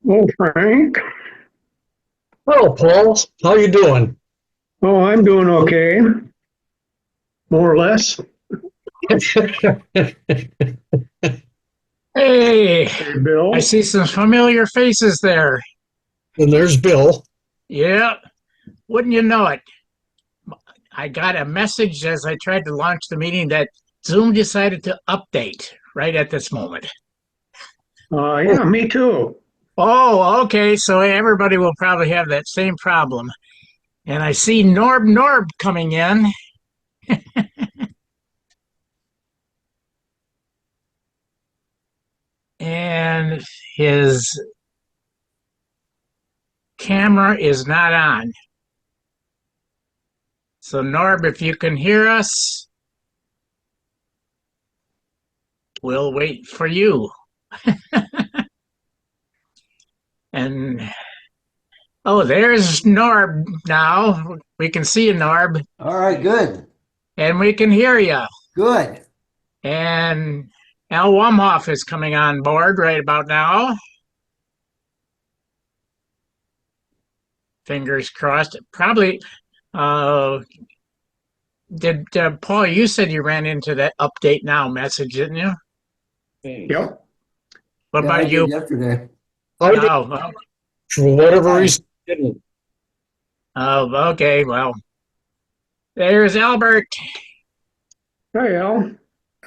Oh, Frank. Hello, Paul. How you doing? Oh, I'm doing okay, more or less. Hey, Hey, I Bill. see some familiar faces there. And there's Bill. Yeah, wouldn't you know it? I got a message as I tried to launch the meeting that Zoom decided to update right at this moment. Yeah, me too. Oh, okay, so everybody will probably have that same problem. And I see Norb coming in. And his camera is not on. So, Norb, if you can hear us, we'll wait for you. And oh, there's Norb now. We can see you, Norb, All right, good, and we can hear you. good. And Al Wahmhoff is coming on board right about now. Fingers crossed. Probably, uh, did Paul, you said you ran into that update now message, didn't you? Yep. What Yeah, I about did you? yesterday. I did, Oh, for whatever Hi. reason, didn't. okay. Well, there's Albert. Hi, Al.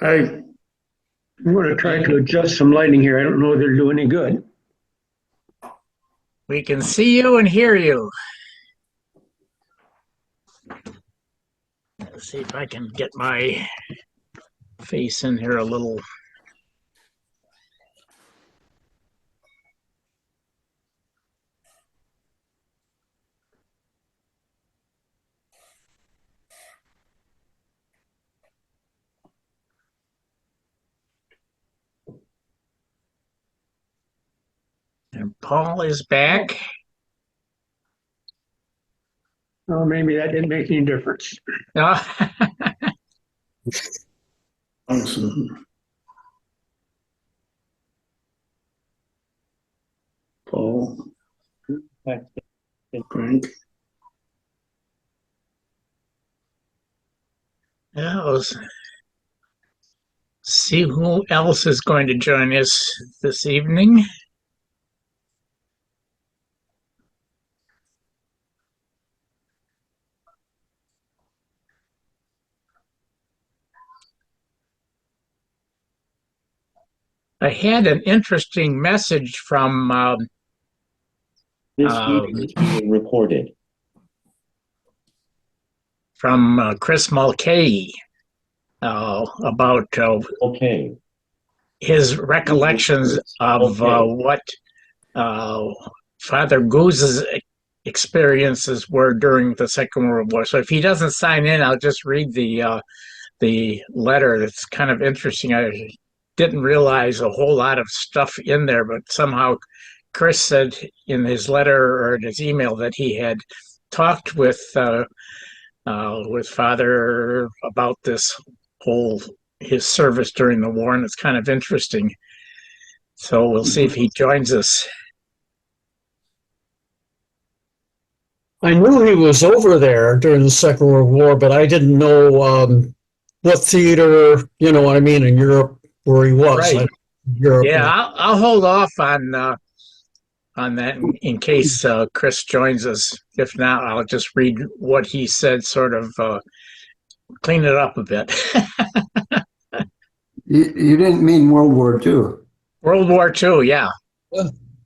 I'm going to try to adjust some lighting here. I don't know if they're doing any good. We can see you and hear you. Let's see if I can get my face in here a little. And Paul is back. Oh, maybe that didn't make any difference. Uh, Awesome. Paul. Frank. let's see who else is going to join us this evening. I had an interesting message from This meeting is being recorded. Chris Mulcahy about Okay. his recollections of what Father Goose's experiences were during the Second World War. So if he doesn't sign in, I'll just read the letter. It's kind of interesting. I didn't realize a whole lot of stuff in there, but somehow Chris said in his letter or in his email that he had talked with Father about this whole his service during the war, and it's kind of interesting. So we'll see if he joins us. I knew he was over there during the Second World War, but I didn't know what theater, you know what I mean, in Europe where he was. Right. Europe. Yeah, I'll hold off on that in case Chris joins us. If not, I'll just read what he said, sort of clean it up a bit. You didn't mean World War II. World War II, yeah.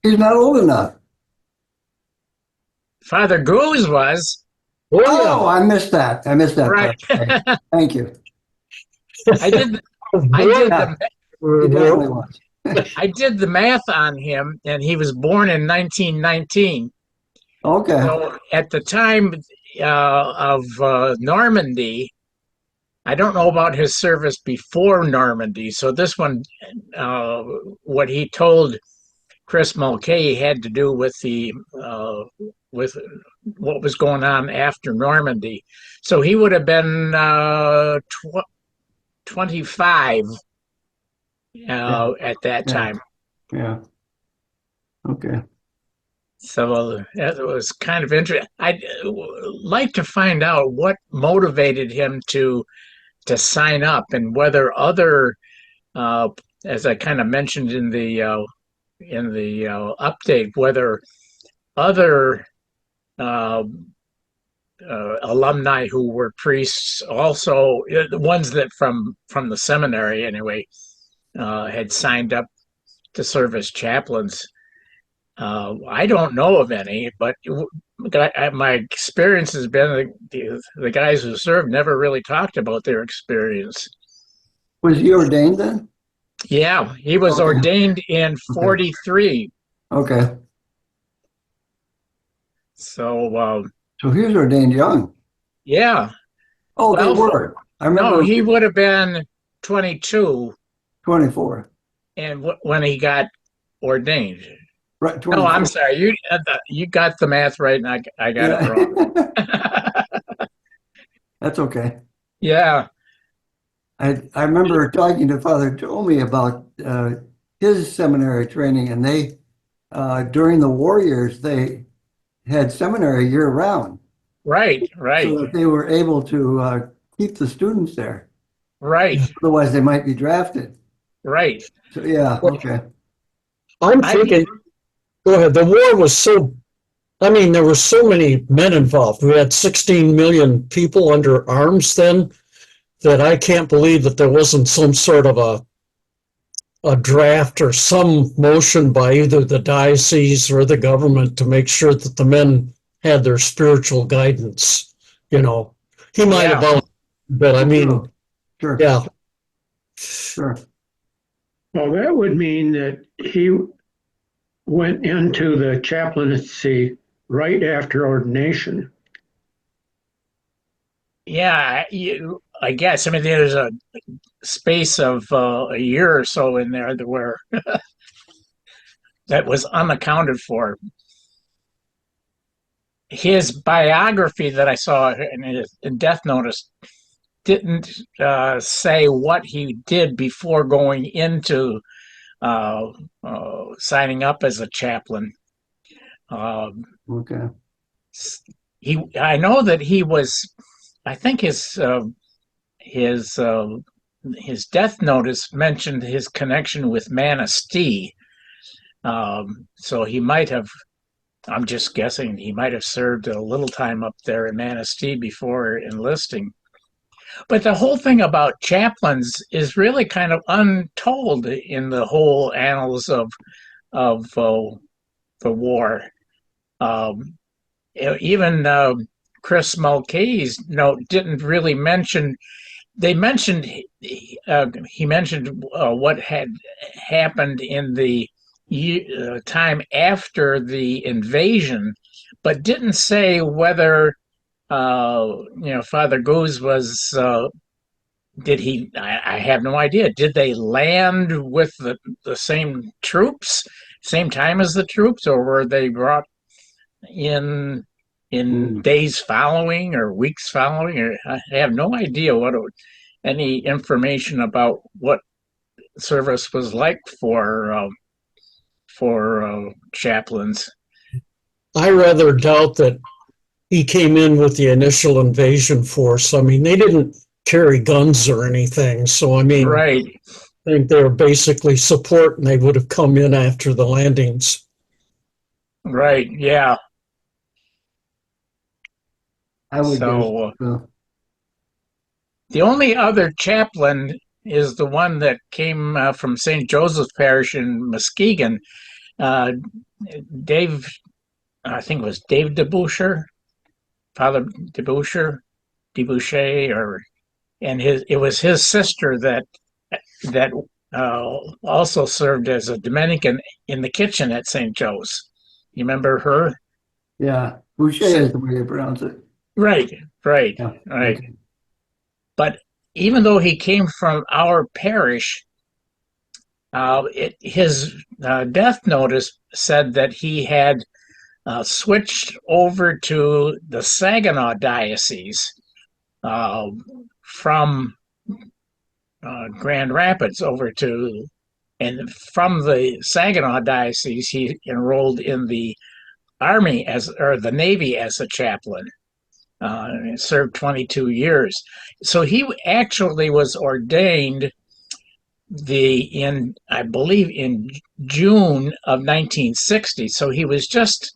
He's not old enough. Father Goose was. Oh, I missed that. I missed that Right. part. Thank you. I did Yeah, he definitely was. I did the math on him, and he was born in 1919. Okay. So at the time of Normandy, I don't know about his service before Normandy. So this one, what he told Chris Mulcahy had to do with with what was going on after Normandy. So he would have been 25 at that time. Yeah. Okay. So it was kind of interesting. I'd like to find out what motivated him to sign up, and whether other, uh, as I kind of mentioned in the update, whether other uh, alumni who were priests, also the ones that from the seminary anyway, had signed up to serve as chaplains. I don't know of any, but my experience has been the guys who served never really talked about their experience. Was he ordained then? Yeah, he was Okay. ordained in 43. Okay. So, So he was ordained young. yeah. Oh, Well, they were. I remember. No, he would have been 22 24. and when he got ordained. Right. No, 24. I'm sorry. You got the math right, and I got it wrong. That's okay. Yeah. I remember talking to Father Tomi about his seminary training, and they during the war years they had seminary year round, Right. so that they were able to keep the students there. Right. Otherwise, they might be drafted. Right. So yeah, okay. I'm thinking, go ahead. The war was so, I mean, there were so many men involved. We had 16 million people under arms then, that I can't believe that there wasn't some sort of a draft or some motion by either the diocese or the government to make sure that the men had their spiritual guidance. You know, he might Yeah. have, but I mean, Sure. yeah. Sure. Well, that would mean that he went into the chaplaincy right after ordination. Yeah, I guess. I mean, there's a space of a year or so in there where that was unaccounted for. His biography that I saw in his death notice didn't say what he did before going into signing up as a chaplain. Okay. I know that he was. I think his death notice mentioned his connection with Manistee. So he might have. I'm just guessing. He might have served a little time up there in Manistee before enlisting. But the whole thing about chaplains is really kind of untold in the whole annals of the war. Even Chris Mulcahy's note didn't really mention. They mentioned he mentioned what had happened in the time after the invasion, but didn't say whether Father Goose was. Did he? I have no idea. Did they land with the same troops, same time as the troops, or were they brought in days following or weeks following? Or I have no idea any information about what service was like for chaplains. I rather doubt that he came in with the initial invasion force. I mean, they didn't carry guns or anything. So, I mean, Right. I think they were basically support, and they would have come in after the landings. Right. Yeah. I would So guess. the only other chaplain is the one that came from St. Joseph's Parish in Muskegon. Dave, I think it was Dave DeBoucher, Father DeBoucher, and it was his sister that also served as a Dominican in the kitchen at St. Joe's. You remember her? Yeah. Boucher is the way you pronounce it. Right. Yeah. Right. Okay. But even though he came from our parish, his death notice said that he had switched over to the Saginaw Diocese from Grand Rapids and from the Saginaw Diocese, he enrolled in the Army or the Navy as a chaplain. Served 22 years. So he actually was ordained I believe in June of 1960. So he was just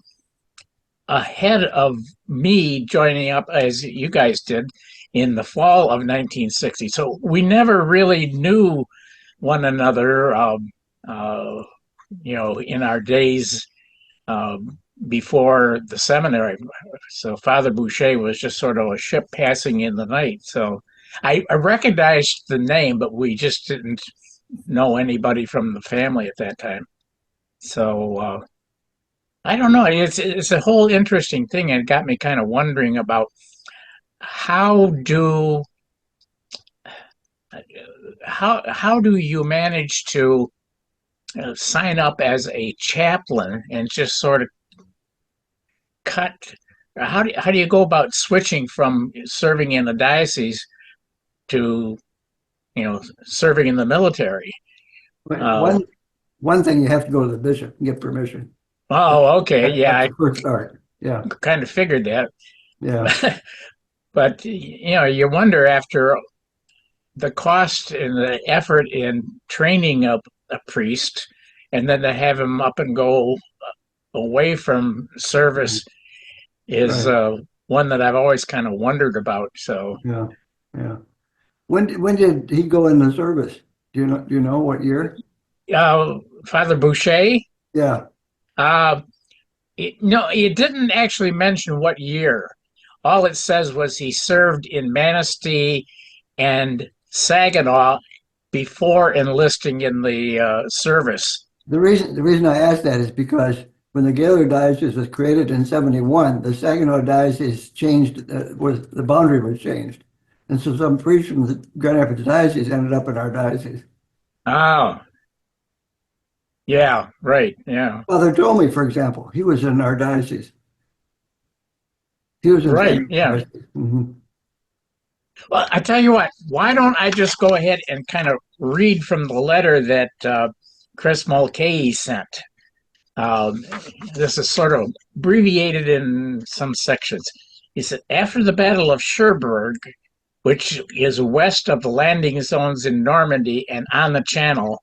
ahead of me joining up as you guys did in the fall of 1960. So we never really knew one another, in our days before the seminary. So Father Boucher was just sort of a ship passing in the night. So I recognized the name, but we just didn't know anybody from the family at that time. So I don't know. It's a whole interesting thing, and it got me kind of wondering about how do you manage to sign up as a chaplain and just sort of cut? How do you go about switching from serving in the diocese to serving in the military? One thing, you have to go to the bishop and get permission. Oh, okay, yeah, That's the first start. Yeah, I kind of figured that. yeah. But you wonder, after the cost and the effort in training a priest, and then to have him up and go away from service is Right. one that I've always kind of wondered about. So Yeah, yeah. When did he go in the service? Do you know what year? Father Boucher, Yeah. no, it didn't actually mention what year. All it says was he served in Manistee and Saginaw before enlisting in the service. The reason I asked that is because when the Gaylord Diocese was created in '71, the Saginaw Diocese changed, the boundary was changed. And so some priests from the Grand Rapids Diocese ended up in our diocese. Oh, yeah, right, yeah. Father Domi, for example, he was in our diocese. He was in Right, Saginaw yeah. Diocese. Mhm. Well, I tell you what, why don't I just go ahead and kind of read from the letter that Chris Mulcahy sent. This is sort of abbreviated in some sections. He said, after the Battle of Cherbourg, which is west of the landing zones in Normandy and on the Channel,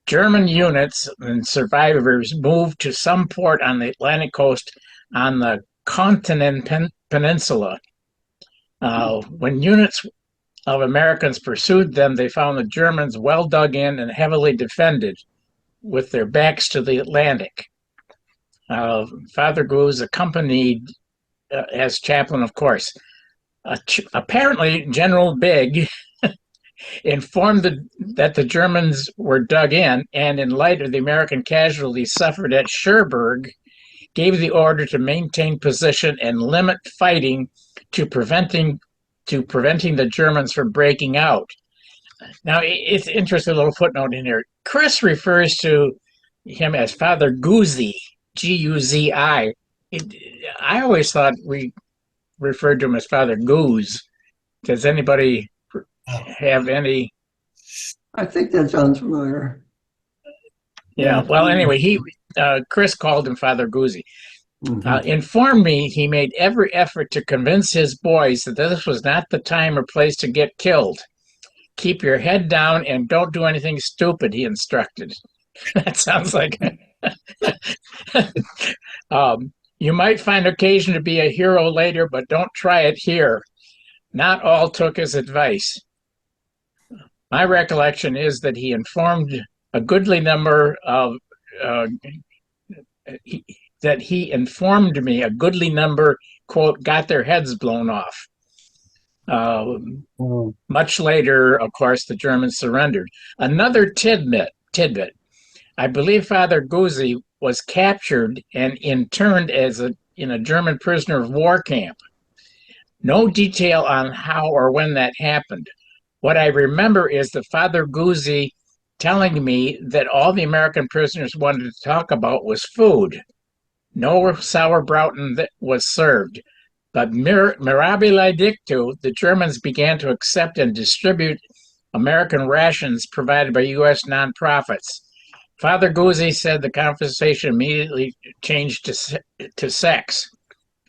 German units and survivors moved to some port on the Atlantic coast on the Continent Peninsula. When units of Americans pursued them, they found the Germans well dug in and heavily defended with their backs to the Atlantic. Father Guz accompanied as chaplain, of course. Apparently, General Big informed that the Germans were dug in, and in light of the American casualties suffered at Cherbourg, gave the order to maintain position and limit fighting to preventing the Germans from breaking out. Now, it's interesting, a little footnote in here. Chris refers to him as Father Guzi, Guzi. I always thought we referred to him as Father Guz. Does anybody have any? I think that sounds familiar. Yeah. Well, anyway, Chris called him Father Guzi. Mhm. Informed me he made every effort to convince his boys that this was not the time or place to get killed. Keep your head down and don't do anything stupid, he instructed. That sounds like you might find occasion to be a hero later, but don't try it here. Not all took his advice. My recollection is that he informed a goodly number of that he informed me a goodly number, quote, got their heads blown off. Much later, of course, the Germans surrendered. Another tidbit. I believe Father Guzi was captured and interned in a German prisoner of war camp. No detail on how or when that happened. What I remember is the Father Guzi telling me that all the American prisoners wanted to talk about was food. No sauerbraten that was served. But mirabile dictu, the Germans began to accept and distribute American rations provided by U.S. nonprofits. Father Guzzi said the conversation immediately changed to sex.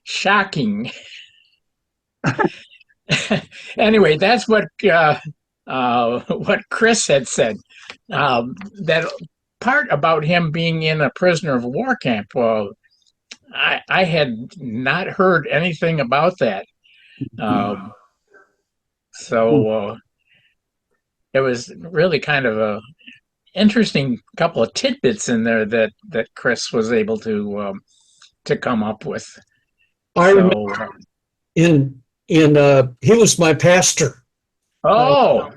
Shocking. Anyway, that's what Chris had said. That part about him being in a prisoner of war camp. Well, I had not heard anything about that. So it was really kind of a interesting couple of tidbits in there that Chris was able to come up with. I remember he was my pastor. Oh,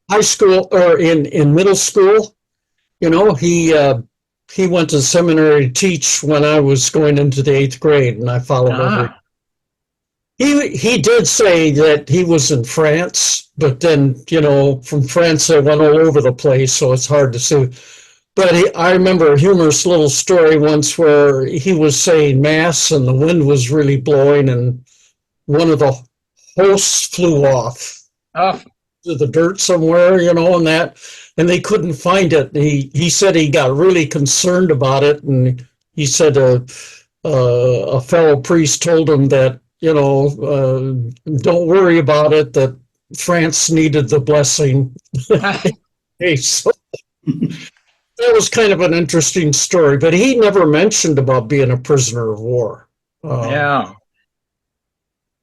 High school or in middle school, he went to seminary to teach when I was going into the 8th grade, and I followed over. He did say that he was in France, but then, from France they went all over the place, so it's hard to say. But I remember a humorous little story once where he was saying mass and the wind was really blowing and one of the hosts flew off to the dirt somewhere, and they couldn't find it. He said he got really concerned about it, and he said a fellow priest told him that, don't worry about it, that France needed the blessing. Hey, so that was kind of an interesting story, but he never mentioned about being a prisoner of war. Yeah.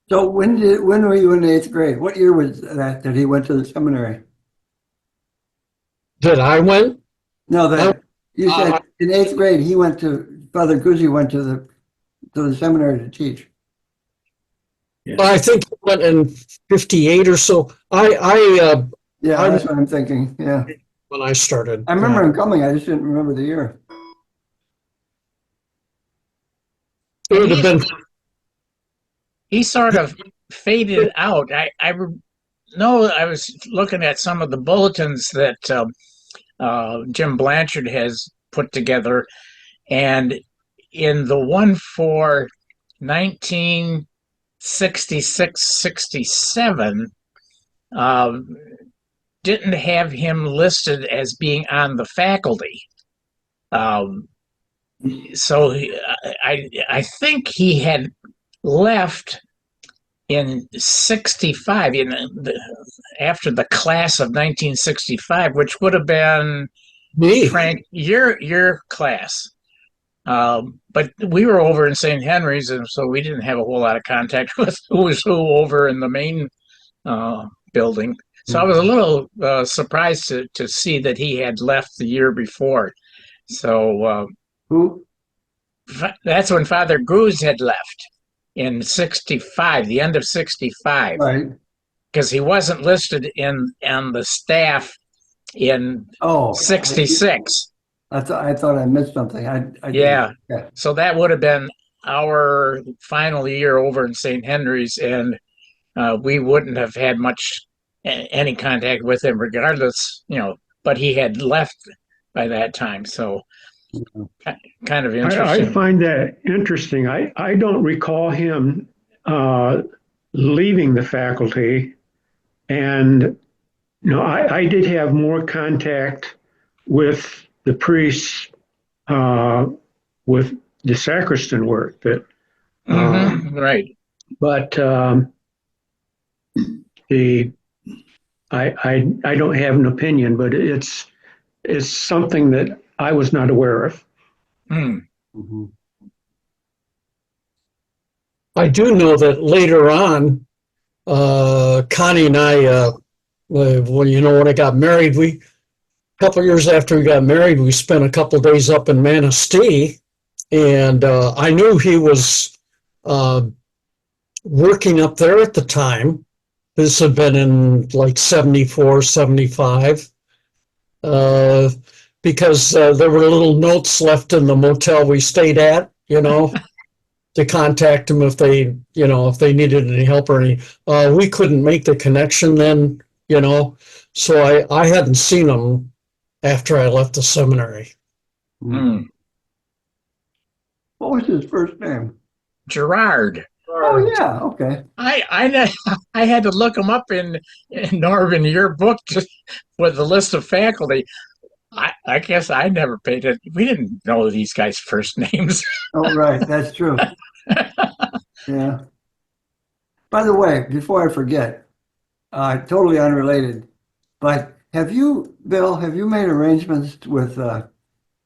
So when were you in the 8th grade? What year was that he went to the seminary? That I went? No, that you said in 8th grade Father Guzzi went to the seminary to teach. I think he went in 58 or so. Yeah, that's what I'm thinking. Yeah. When I started. I remember him coming. I just didn't remember the year. It would have been. He sort of faded out. I know I was looking at some of the bulletins that Jim Blanchard has put together, and in the one for 1966-67, didn't have him listed as being on the faculty. So I think he had left in 65, after the class of 1965, which would have been Me. Frank, your class. But we were over in St. Henry's, and so we didn't have a whole lot of contact with who was who over in the main building. So I was a little surprised to see that he had left the year before. So Who? That's when Father Guz had left in 65, the end of 65. Right. Because he wasn't listed on the staff in 66. I thought I missed something. Yeah. So that would have been our final year over in St. Henry's, and we wouldn't have had any contact with him regardless, but he had left by that time. So kind of interesting. I find that interesting. I don't recall him leaving the faculty, and I did have more contact with the priests, with the sacristan work that right. But I don't have an opinion, but it's something that I was not aware of. Mm-hmm. I do know that later on, Connie and I, when I got married, a couple years after we got married, we spent a couple days up in Manistee, and I knew he was working up there at the time. This had been in like 74, 75, because there were little notes left in the motel we stayed at, to contact him if they needed any help or any. We couldn't make the connection then, so I hadn't seen him after I left the seminary. Mm. What was his first name? Gerard. Oh yeah, okay. I had to look him up in Norb, in your book, just with the list of faculty. I guess I never paid it. We didn't know these guys' first names. Oh, right, that's true. Yeah. By the way, before I forget, totally unrelated, but Bill, have you made arrangements with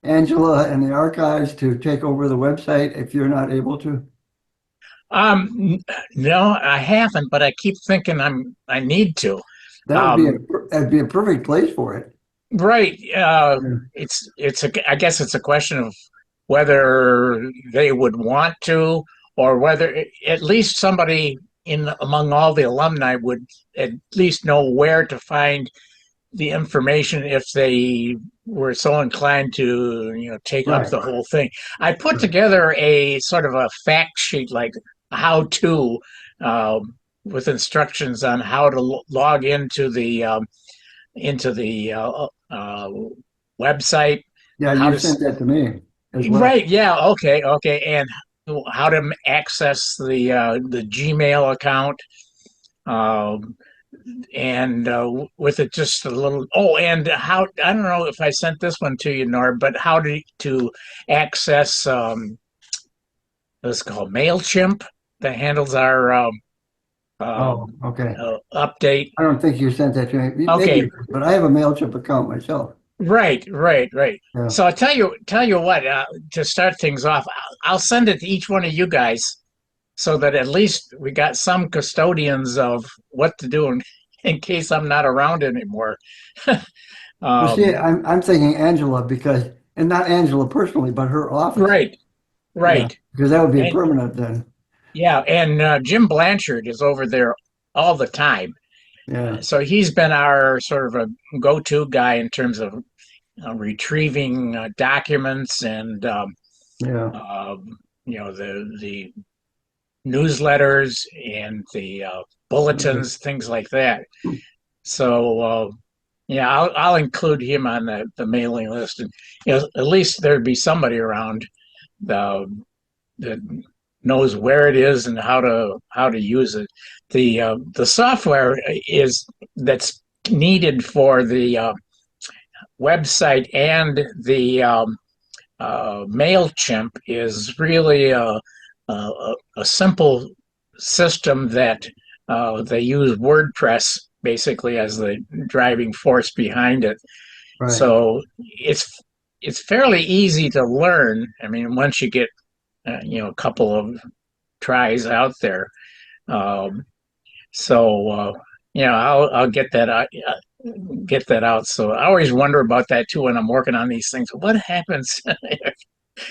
Angela and the archives to take over the website if you're not able to? No, I haven't, but I keep thinking I need to. That would be Um, that'd be a perfect place for it. right. Yeah. I guess it's a question of whether they would want to, or whether at least somebody in among all the alumni would at least know where to find the information if they were so inclined to, take up Right. the whole thing. I put Right. together a sort of a fact sheet, like how to, with instructions on how to log into the website, Yeah, how you to. sent that to me as well. Right, yeah, okay, and how to access the Gmail account. Um, and with it just a little, and how, I don't know if I sent this one to you, Norb, but how to access what's called MailChimp, that handles our Oh, okay. update. I don't think you sent that to me. Maybe Okay, you did, but I have a MailChimp account myself. right. Yeah. So I tell you what, to start things off, I'll send it to each one of you guys so that at least we got some custodians of what to do in case I'm not around anymore. Well, see, um, I'm thinking Angela because, and not Angela personally, but her office. right, Yeah, right. because that would be And permanent then. yeah, and Jim Blanchard is over there all the time. Yeah, So he's been our sort of a go-to guy in terms of retrieving documents and yeah. uh, the newsletters and the Okay. bulletins, things like that. So yeah, I'll include him on the mailing list, and at least there'd be somebody around uh, that knows where it is and how to use it. The software is that's needed for the website and the Mailchimp is really a simple system that they use WordPress basically as the driving force behind it. Right. So it's fairly easy to learn. I mean, once you get a couple of tries out there. Um, so I'll get that out. So I always wonder about that too when I'm working on these things. What happens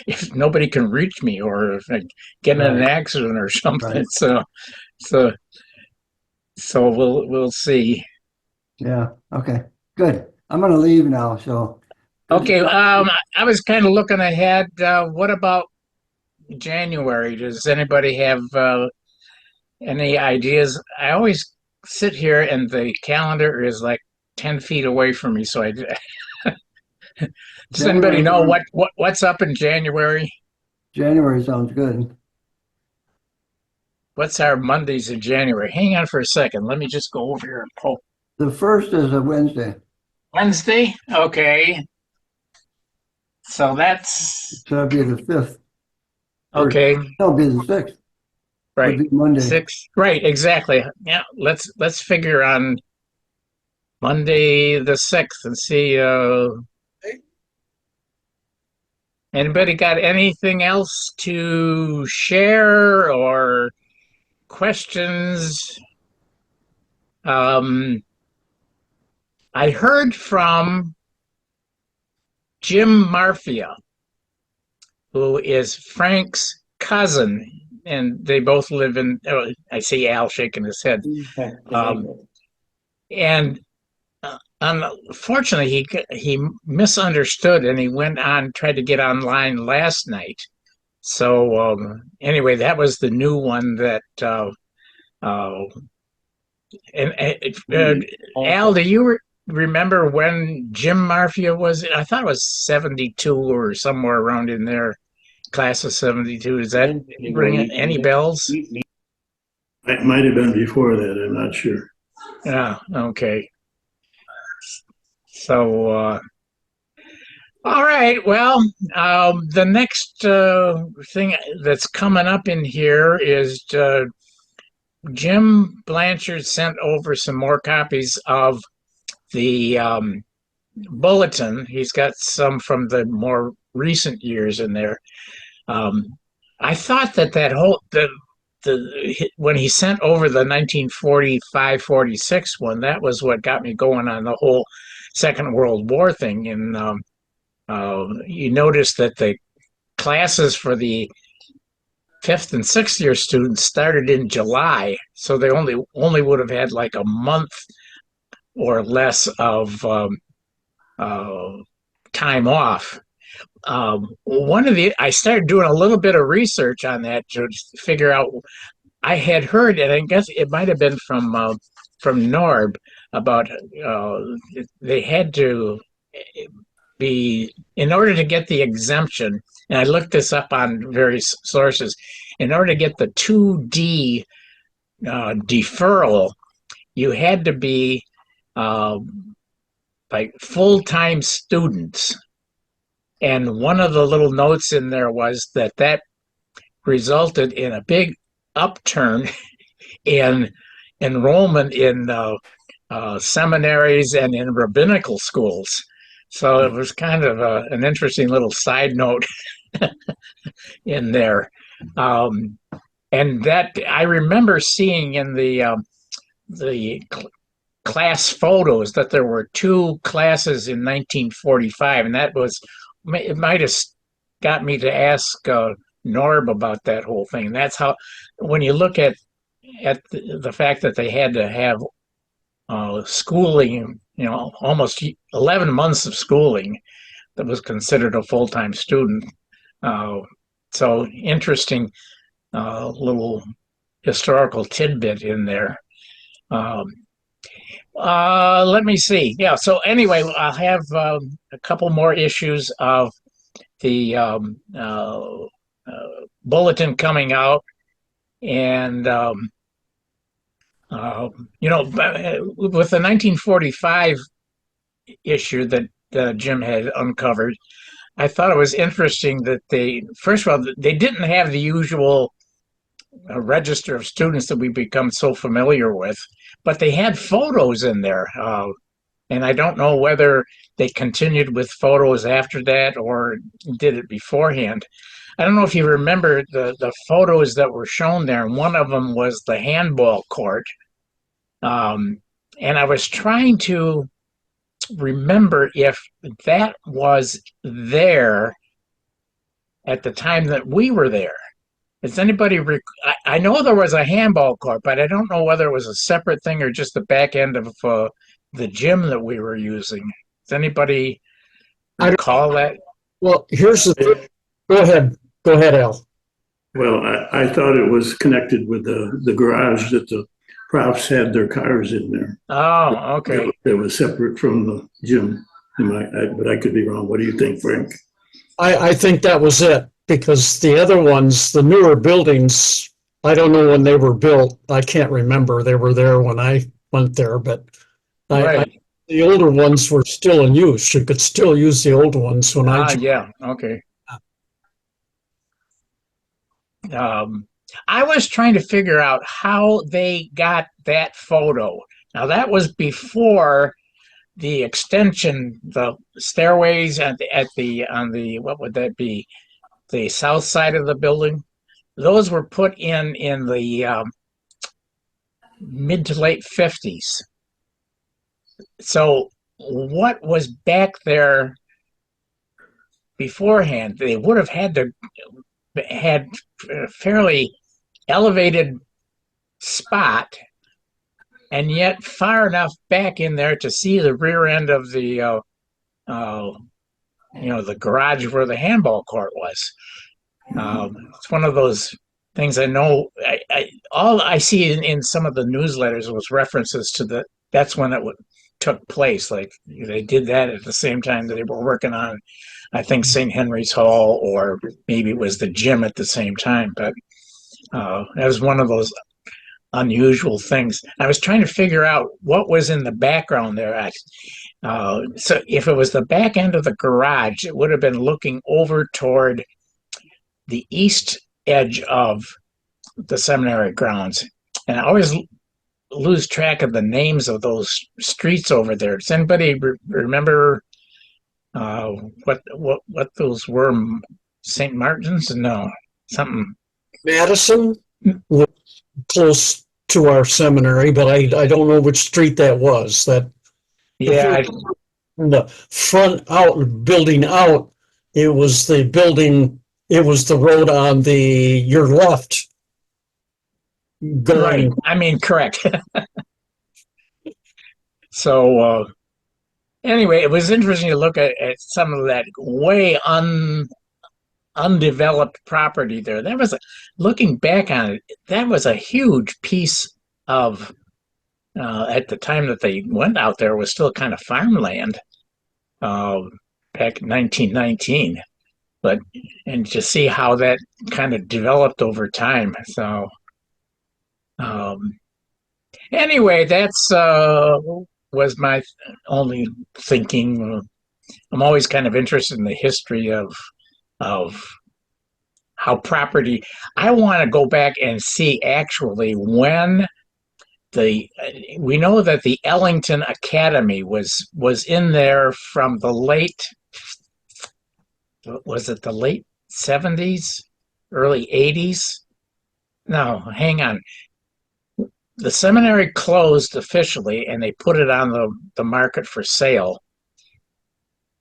if nobody can reach me, or if I get in an Right. accident or something? Right. So so we'll see. Yeah. Okay. Good. I'm gonna leave now. So good to Okay, talk to you. I was kind of looking ahead. What about January? Does anybody have any ideas? I always sit here and the calendar is like 10 feet away from me. So does anybody January know sounds what's up in January? January sounds good. What's our Mondays in January? Hang on for a second. Let me just go over here and pull. The first is a Wednesday, Wednesday? Okay. So that's so that'd be the fifth, or okay. no, it'd be the sixth. Would Right. be Monday. Six. Right, exactly. Yeah, let's figure on Monday the 6th and see anybody got anything else to share or questions? Um, I heard from Jim Marfia, who is Frank's cousin, and they both live in. Oh, I see Al shaking his head. And unfortunately, he misunderstood, and he went on tried to get online last night. So anyway, that was the new one that. Uh, Al, do you remember when Jim Marfia was? I thought it was 72 or somewhere around in there, class of 72. Does that ring any bells? It might have been before that, I'm not sure. Yeah, okay. So All right. Well, the next thing that's coming up in here is Jim Blanchard sent over some more copies of the bulletin. He's got some from the more recent years in there. Um, I thought that whole when he sent over the 1945-46 one, that was what got me going on the whole Second World War thing. And you notice that the classes for the fifth and sixth year students started in July, so they only would have had like a month or less of time off. I started doing a little bit of research on that to figure out. I had heard, and I guess it might have been from Norb about they had to be, in order to get the exemption, and I looked this up on various sources, in order to get the 2D deferral, you had to be like full-time students. And one of the little notes in there was that resulted in a big upturn in enrollment in seminaries and in rabbinical schools. So it was kind of an interesting little side note in there. And that I remember seeing in the class photos that there were 2 classes in 1945, and that was, it might have got me to ask Norb about that whole thing. And that's how, when you look at the fact that they had to have schooling, almost 11 months of schooling that was considered a full-time student. So interesting little historical tidbit in there. Let me see. Yeah, so anyway, I'll have a couple more issues of the bulletin coming out. And, with the 1945 issue that Jim had uncovered, I thought it was interesting that first of all, they didn't have the usual register of students that we become so familiar with, but they had photos in there. And I don't know whether they continued with photos after that or did it beforehand. I don't know if you remember the photos that were shown there. One of them was the handball court. And I was trying to remember if that was there at the time that we were there. Does anybody I know there was a handball court, but I don't know whether it was a separate thing or just the back end of the gym that we were using. Does anybody recall that? Well, here's the thing. Go ahead, Al. Well, I thought it was connected with the garage that the profs had their cars in there. Oh, okay. That was separate from the gym. But I could be wrong. What do you think, Frank? I think that was it, because the other ones, the newer buildings, I don't know when they were built. I can't remember. They were there when I went there, but the older ones were still in use. You could still use the old ones when I. Yeah, okay. I was trying to figure out how they got that photo. Now that was before the extension, the stairways on the what would that be? The south side of the building. Those were put in the mid to late 50s. So what was back there beforehand? They would have had a fairly elevated spot, and yet far enough back in there to see the rear end of the the garage where the handball court was. It's one of those things I know. All I see in some of the newsletters was references to that's when it took place. Like they did that at the same time that they were working on, I think, St. Henry's Hall, or maybe it was the gym at the same time. But that was one of those unusual things. I was trying to figure out what was in the background there. So if it was the back end of the garage, it would have been looking over toward the east edge of the seminary grounds. And I always lose track of the names of those streets over there. Does anybody remember what those were? St. Martin's? No, something. Madison was close to our seminary, but I don't know which street that was. Yeah, The front out building out, it was the building, it was the road on your left right. going. I mean, correct. So anyway, it was interesting to look at some of that way undeveloped property there. That was looking back on it, that was a huge piece of at the time that they went out there was still kind of farmland back in 1919. But and to see how that kind of developed over time. So anyway, that's was my only thinking. I'm always kind of interested in the history of how property. I want to go back and see actually when we know that the Ellington Academy was in there from the late, was it the late 70s, early 80s? No, hang on. The seminary closed officially and they put it on the market for sale.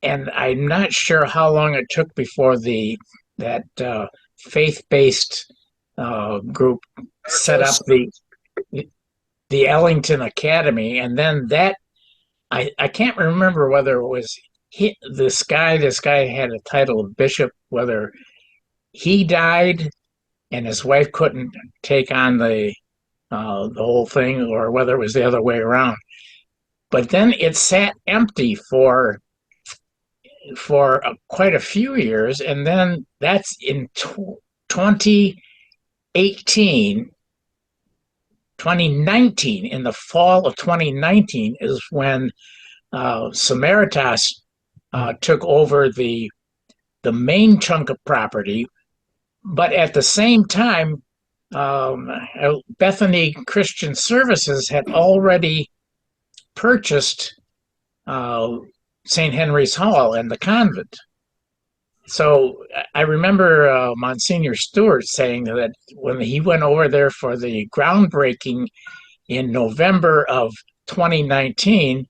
And I'm not sure how long it took before that faith-based group set up the Ellington Academy, and then that I can't remember whether it was this guy had a title of bishop, whether he died and his wife couldn't take on the whole thing, or whether it was the other way around. But then it sat empty for quite a few years, and then that's in 2019, in the fall of 2019, is when Samaritas took over the main chunk of property. But at the same time, Bethany Christian Services had already purchased St. Henry's Hall and the convent. So I remember Monsignor Stewart saying that when he went over there for the groundbreaking in November of 2019,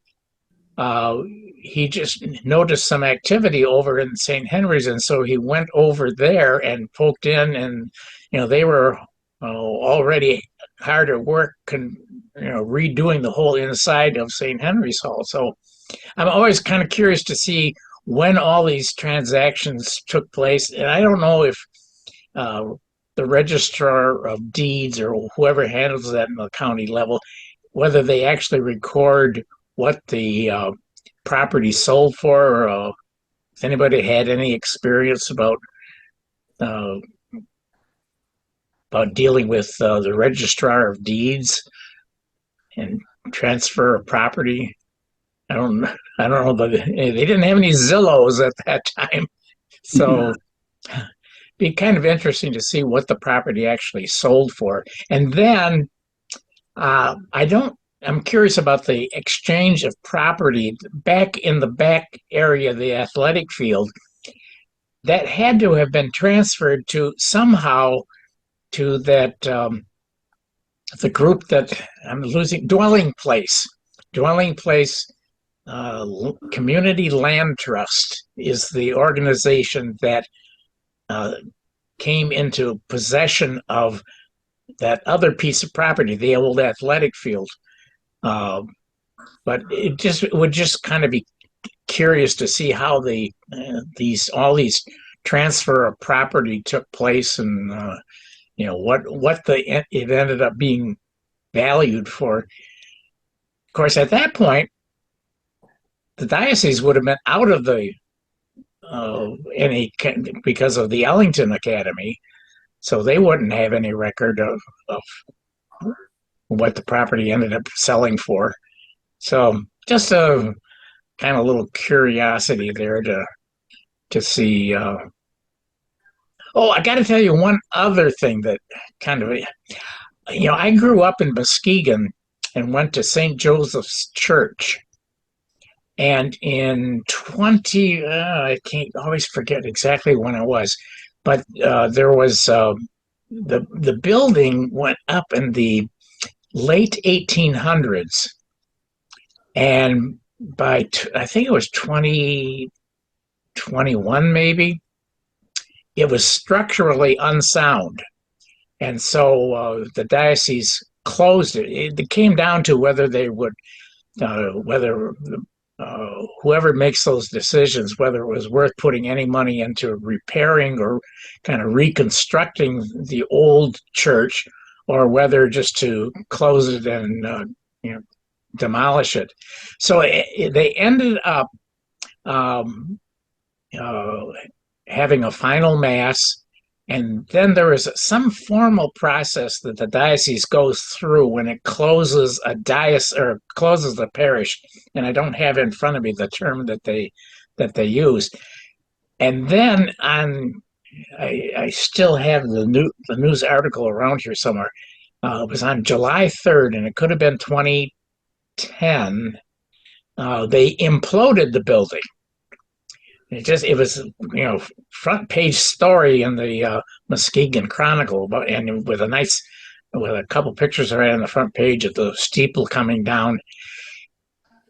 he just noticed some activity over in St. Henry's, and so he went over there and poked in, and they were already hard at work, redoing the whole inside of St. Henry's Hall. So I'm always kind of curious to see when all these transactions took place, and I don't know if the registrar of deeds or whoever handles that in the county level, whether they actually record what the property sold for, or if anybody had any experience about dealing with the registrar of deeds and transfer of property. I don't know, but they didn't have any Zillows at that time, so be kind of interesting to see what the property actually sold for. And then I'm curious about the exchange of property back in the back area of the athletic field. That had to have been transferred to somehow to that the group that I'm losing, Dwelling Place. Community Land Trust is the organization that came into possession of that other piece of property, the old athletic field. But it would just kind of be curious to see how all these transfer of property took place, and what it ended up being valued for. Of course, at that point, the diocese would have been out of the because of the Ellington Academy, so they wouldn't have any record of what the property ended up selling for. So just a kind of little curiosity there to see. Oh, I got to tell you one other thing that kind of, I grew up in Muskegon and went to St. Joseph's Church. And in I can't always forget exactly when it was, but there was the building went up in the late 1800s, and by I think it was 2021 maybe, it was structurally unsound, and so the diocese closed it. It came down to whether they would whether whoever makes those decisions, whether it was worth putting any money into repairing or kind of reconstructing the old church, or whether just to close it and demolish it. So they ended up having a final mass, and then there is some formal process that the diocese goes through when it closes a diocese or closes the parish. And I don't have in front of me the term that they use. And then I still have the news article around here somewhere. It was on July 3rd, and it could have been 2010. They imploded the building. It was front page story in the Muskegon Chronicle, and with a couple pictures right on the front page of the steeple coming down.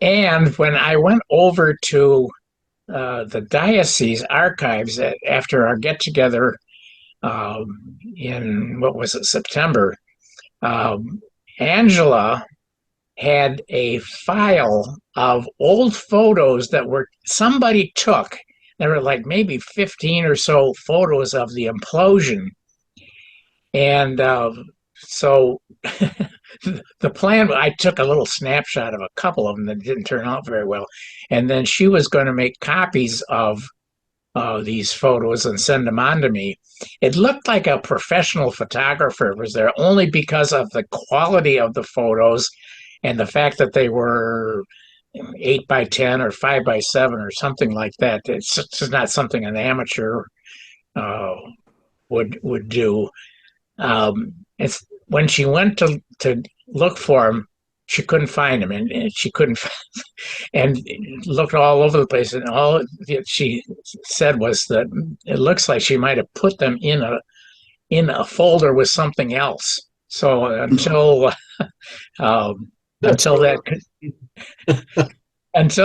And when I went over to the diocese archives after our get together in September, Angela had a file of old photos that somebody took. There were like maybe 15 or so photos of the implosion. And so the plan, I took a little snapshot of a couple of them that didn't turn out very well. And then she was going to make copies of these photos and send them on to me. It looked like a professional photographer was there, only because of the quality of the photos and the fact that they were 8x10 or 5x7 or something like that. It's just not something an amateur would do. It's when she went to look for him, she couldn't find him, and she couldn't, and looked all over the place. And all she said was that it looks like she might have put them in a folder with something else. So until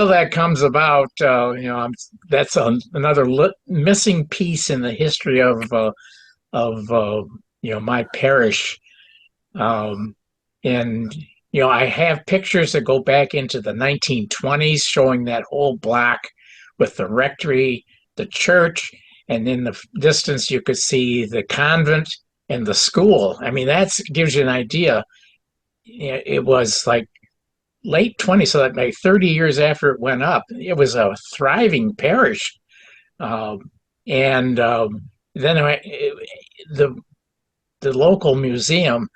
that comes about, that's another missing piece in the history of my parish. And I have pictures that go back into the 1920s showing that whole block with the rectory, the church, and in the distance you could see the convent and the school. I mean, that gives you an idea. It was like late 20s, so that like 30 years after it went up, it was a thriving parish. Then the local museum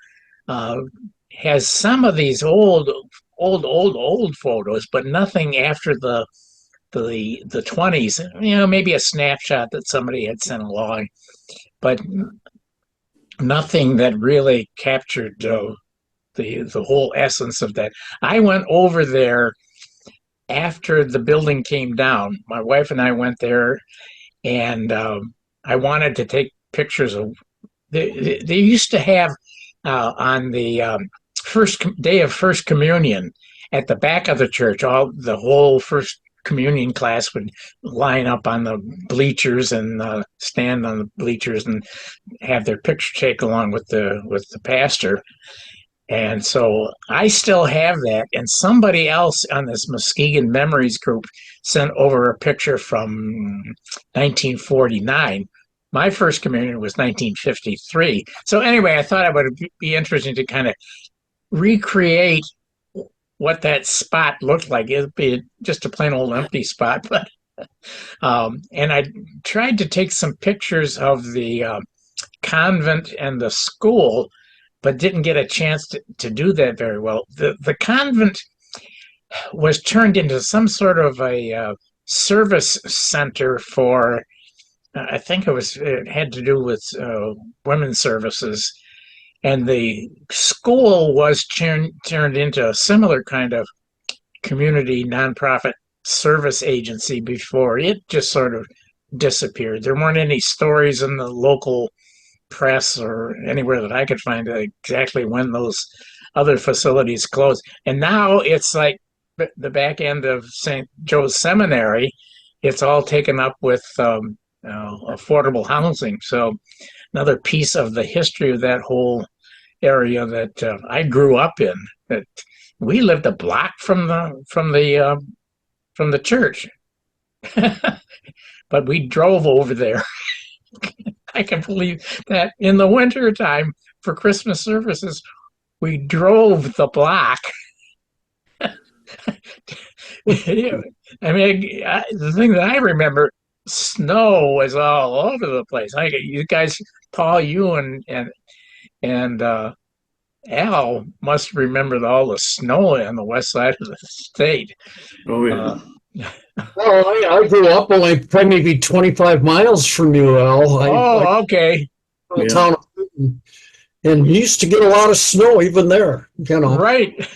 has some of these old photos, but nothing after the 20s. Maybe a snapshot that somebody had sent along, but nothing that really captured the whole essence of that. I went over there after the building came down. My wife and I went there, and I wanted to take pictures of. They used to have on the first day of First Communion at the back of the church, the whole First Communion class would line up on the bleachers and stand on the bleachers and have their picture taken along with the pastor. And so I still have that. And somebody else on this Muskegon Memories group sent over a picture from 1949. My first communion was 1953. So anyway, I thought it would be interesting to kind of recreate what that spot looked like. It'd be just a plain old empty spot. But and I tried to take some pictures of the convent and the school. but didn't get a chance to do that very well. The convent was turned into some sort of a service center for, I think it had to do with women's services. And the school was turned into a similar kind of community nonprofit service agency before it just sort of disappeared. There weren't any stories in the local press or anywhere that I could find exactly when those other facilities closed. And now it's like the back end of St. Joe's Seminary. It's all taken up with affordable housing. So another piece of the history of that whole area that I grew up in. That we lived a block from the church, but we drove over there. I can believe that in the winter time for Christmas services, we drove the block. I mean, the thing that I remember, snow was all over the place. You guys, Paul, you and Al must remember all the snow on the west side of the state. Oh, yeah. Well, I grew up only maybe 25 miles from you, Al. Okay. The town of Newton, and we used to get a lot of snow even there, you know. Right.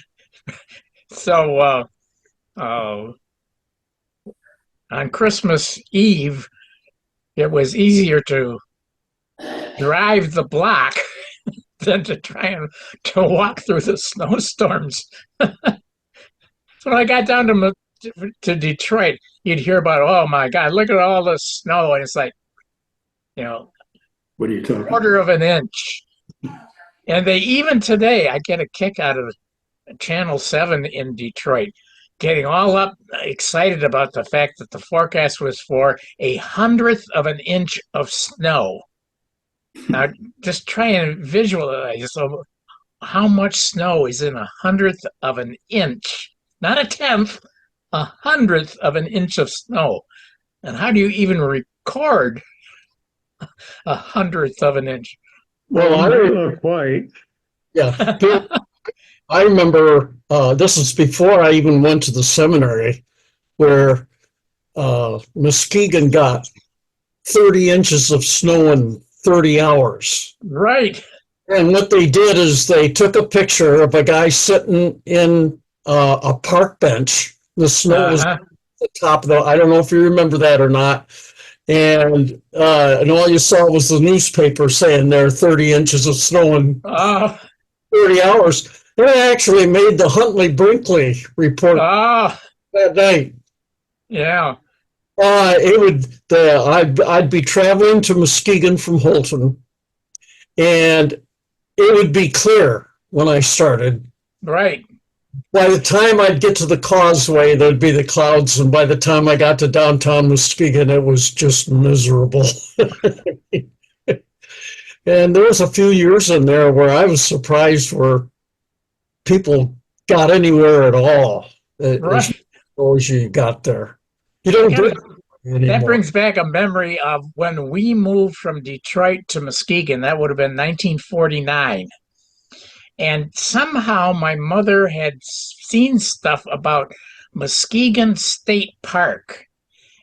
So on Christmas Eve, it was easier to drive the block than to try and to walk through the snowstorms. So when I got down to Detroit, you'd hear about, oh my God, look at all the snow, and it's like, What are you talking? quarter of an inch. And they even today, I get a kick out of Channel 7 in Detroit, getting all up excited about the fact that the forecast was for 1/100th of an inch of snow. Now, just try and visualize how much snow is in 1/100th of an inch, not a tenth, 1/100th of an inch of snow. And how do you even record 1/100th of an inch? Well, Not quite. yeah. I remember this is before I even went to the seminary, where Muskegon got 30 inches of snow in 30 hours. Right. And what they did is they took a picture of a guy sitting in a park bench. The snow was at the top of I don't know if you remember that or not. And all you saw was the newspaper saying there are 30 inches of snow in 30 hours. And I actually made the Huntley-Brinkley report that night. Yeah. I'd be traveling to Muskegon from Holton, and it would be clear when I started. Right. By the time I'd get to the causeway, there'd be the clouds, and by the time I got to downtown Muskegon, it was just miserable. And there was a few years in there where I was surprised where people got anywhere at all. Right. As you got there. You don't do it anymore. That brings back a memory of when we moved from Detroit to Muskegon. That would have been 1949. And somehow my mother had seen stuff about Muskegon State Park.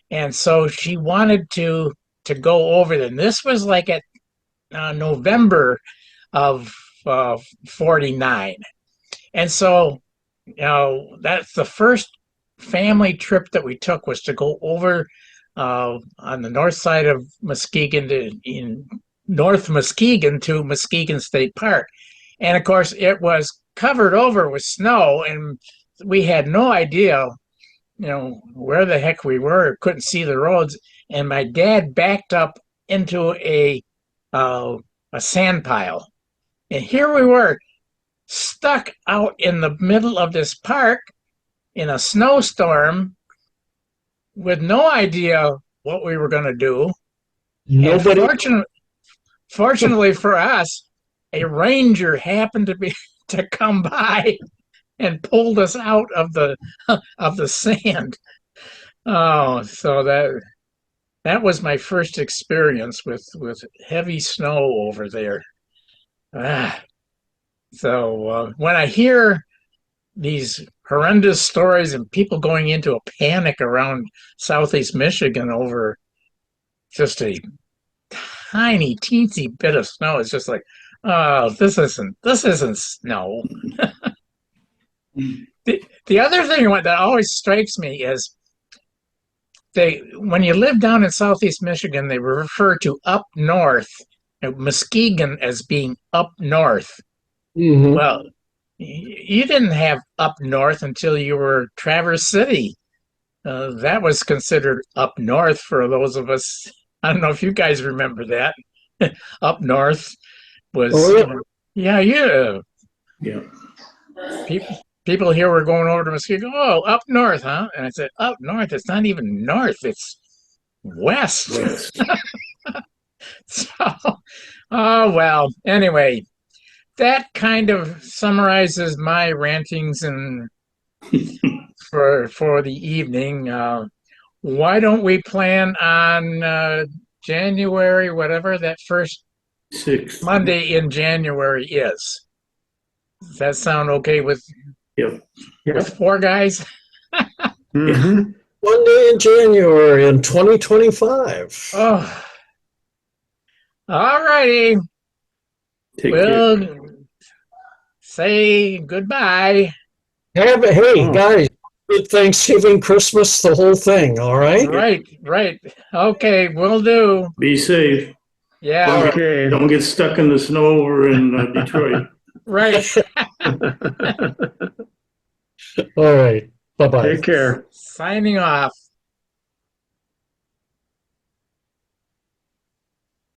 And so she wanted to go over there. And this was like at November of 49. And so, that's the first family trip that we took, was to go over on the north side of Muskegon in North Muskegon to Muskegon State Park. And of course, it was covered over with snow, and we had no idea, where the heck we were. Couldn't see the roads. And my dad backed up into a sand pile. And here we were, stuck out in the middle of this park in a snowstorm with no idea what we were going to do. Nobody. And fortunately for us, a ranger happened to come by and pulled us out of the sand. Oh, so that was my first experience with heavy snow over there. So when I hear these horrendous stories and people going into a panic around Southeast Michigan over just a tiny, teensy bit of snow, it's just like, oh, this isn't snow. The other thing that always strikes me is when you live down in Southeast Michigan, they refer to up north, Muskegon, as being up north. Mhm. Well, you didn't have up north until you were Traverse City. That was considered up north for those of us. I don't know if you guys remember that. Up north was, Oh, yeah. yeah. Yeah. People here were going over to Muskegon. Oh, up north, huh? And I said, up north? It's not even north. It's west. Yes. So, oh well. Anyway, that kind of summarizes my rantings and for the evening. Why don't we plan on January, whatever that first 6. Monday in January is? Does that sound okay with Yep. with four guys? Mhm. Monday in January in 2025. Oh, all righty. Take care. We'll say goodbye. Hey, Oh. guys, good Thanksgiving, Christmas, the whole thing, all right? Right. Okay, will do. Be safe. Yeah, Okay. Don't get stuck in the snow over in Detroit. right. All right. Bye-bye. Take care. Signing off.